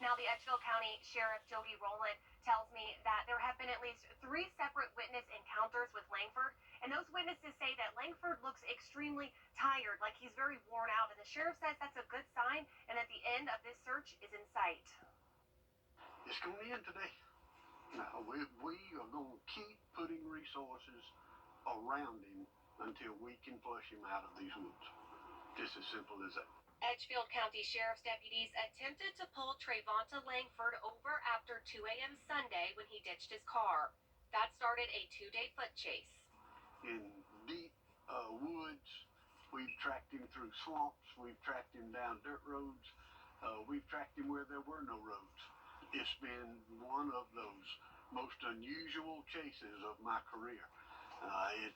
Now, the Edgefield County Sheriff Joby Rowland tells me that there have been at least 3 separate witness encounters with Langford, and those witnesses say that Langford looks extremely tired, like he's very worn out, and the sheriff says that's a good sign, and that the end of this search is in sight. It's going to end today. Now, we are going to keep putting resources around him until we can flush him out of these woods. Just as simple as that. Edgefield County Sheriff's deputies attempted to pull Trayvonta Langford over after 2 a.m. Sunday when he ditched his car. That started a 2-day foot chase. In deep woods, we've tracked him through swamps, we've tracked him down dirt roads, we've tracked him where there were no roads. It's been one of those most unusual chases of my career.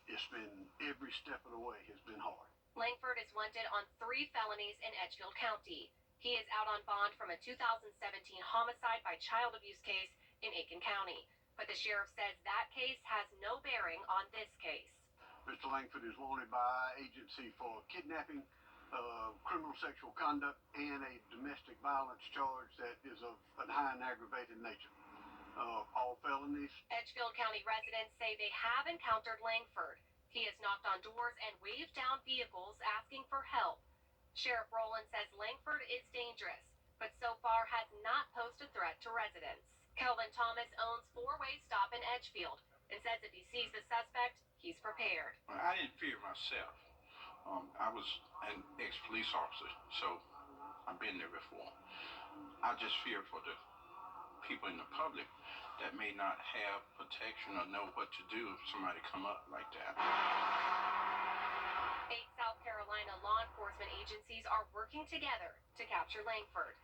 It's been, every step of the way has been hard. Langford is wanted on 3 felonies in Edgefield County. He is out on bond from a 2017 homicide by child abuse case in Aiken County. But the sheriff says that case has no bearing on this case. Mr. Langford is wanted by agency for kidnapping, criminal sexual conduct, and a domestic violence charge that is of a high and aggravated nature. All felonies. Edgefield County residents say they have encountered Langford. He has knocked on doors and waved down vehicles asking for help. Sheriff Rowland says Langford is dangerous, but so far has not posed a threat to residents. Kelvin Thomas owns 4-Way Stop in Edgefield and says if he sees the suspect, he's prepared. I didn't fear myself. I was an ex-police officer, so I've been there before. I just fear for the people in the public that may not have protection or know what to do if somebody come up like that. 8 South Carolina law enforcement agencies are working together to capture Langford.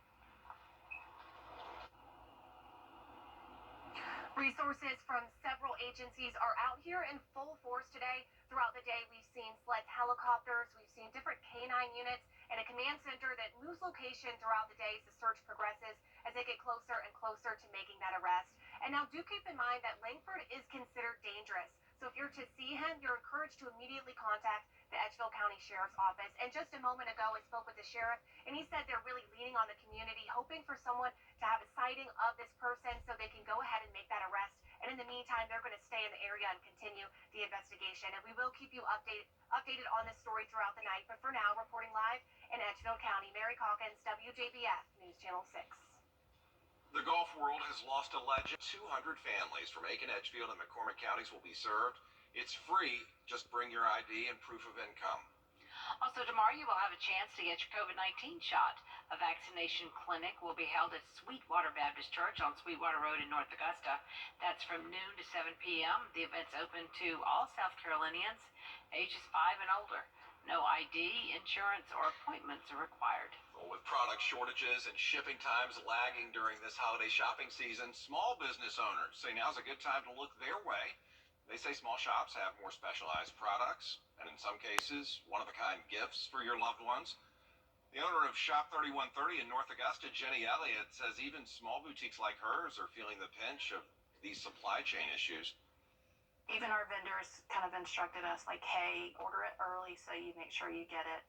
Resources from several agencies are out here in full force today. Throughout the day, we've seen sled helicopters, we've seen different canine units, and a command center that moves location throughout the day as the search progresses as they get closer and closer to making that arrest. And now do keep in mind that Langford is considered dangerous. So if you're to see him, you're encouraged to immediately contact the Edgefield County Sheriff's Office. And just a moment ago, I spoke with the sheriff, and he said they're really leaning on the community, hoping for someone to have a sighting of this person so they can go ahead and make that arrest. And in the meantime, they're going to stay in the area and continue the investigation. And we will keep you updated on this story throughout the night. But for now, reporting live in Edgefield County, Mary Calkins, Wjbf, News Channel 6. The golf world has lost a legend. 200 families from Aiken, Edgefield, and McCormick counties will be served. It's free. Just bring your ID and proof of income. Also, tomorrow you will have a chance to get your COVID-19 shot. A vaccination clinic will be held at Sweetwater Baptist Church on Sweetwater Road in North Augusta. That's from noon to 7 p.m. The event's open to all South Carolinians, ages 5 and older. No ID, insurance, or appointments are required. Well, with product shortages and shipping times lagging during this holiday shopping season, small business owners say now's a good time to look their way. They say small shops have more specialized products, and in some cases, one-of-a-kind gifts for your loved ones. The owner of Shop 3130 in North Augusta, Jenny Elliott, says even small boutiques like hers are feeling the pinch of these supply chain issues. Even our vendors kind of instructed us, like, hey, order it early so you make sure you get it.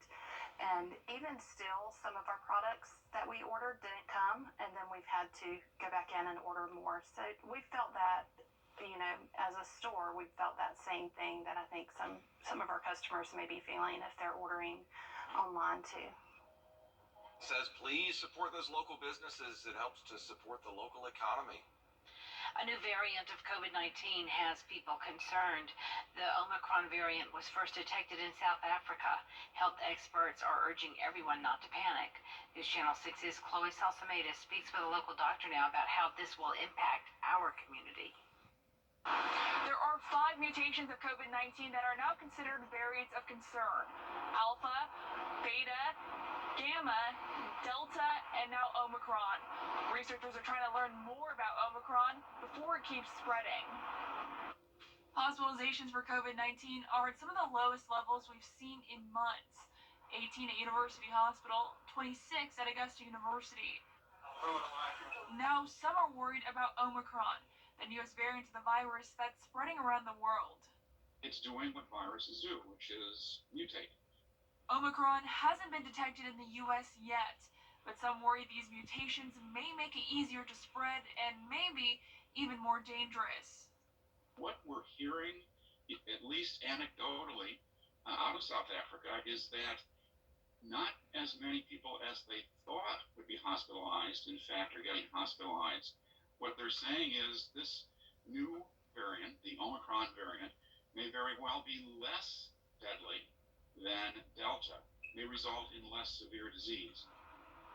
And even still, some of our products that we ordered didn't come, and then we've had to go back in and order more. So we felt that, you know, as a store, we felt that same thing that I think some of our customers may be feeling if they're ordering online too. Says please support those local businesses. It helps to support the local economy. A new variant of COVID-19 has people concerned. The Omicron variant was first detected in South Africa. Health experts are urging everyone not to panic. News Channel 6's Chloe Salsameda speaks with a local doctor now about how this will impact our community. There are 5 mutations of COVID-19 that are now considered variants of concern: Alpha, Beta, Gamma, Delta, and now Omicron. Researchers are trying to learn more about Omicron before it keeps spreading. Hospitalizations for COVID-19 are at some of the lowest levels we've seen in months. 18 at University Hospital, 26 at Augusta University. Now some are worried about Omicron, the newest variant of the virus that's spreading around the world. It's doing what viruses do, which is mutate. Omicron hasn't been detected in the U.S. yet, But some worry these mutations may make it easier to spread and maybe even more dangerous. What we're hearing, at least anecdotally, out of South Africa is that not as many people as they thought would be hospitalized, in fact, are getting hospitalized. What they're saying is this new variant, the Omicron variant, may very well be less deadly than Delta, may result in less severe disease.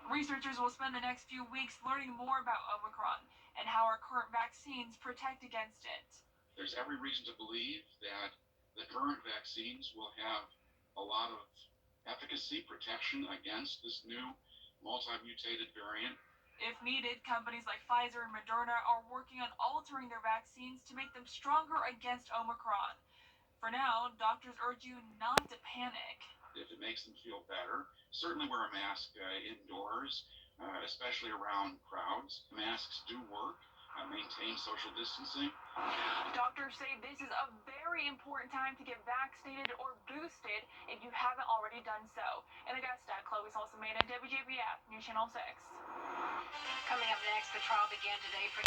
Researchers will spend the next few weeks learning more about Omicron and how our current vaccines protect against it. There's every reason to believe that the current vaccines will have a lot of efficacy, protection against this new multi-mutated variant. If needed, companies like Pfizer and Moderna are working on altering their vaccines to make them stronger against Omicron. For now, doctors urge you not to panic. If it makes them feel better, certainly wear a mask indoors, especially around crowds. Masks do work. Maintain social distancing. Doctors say this is a very important time to get vaccinated or boosted if you haven't already done so. In Augusta, Chloe Salsamena, WJBF, News Channel 6. Coming up next, the trial began today for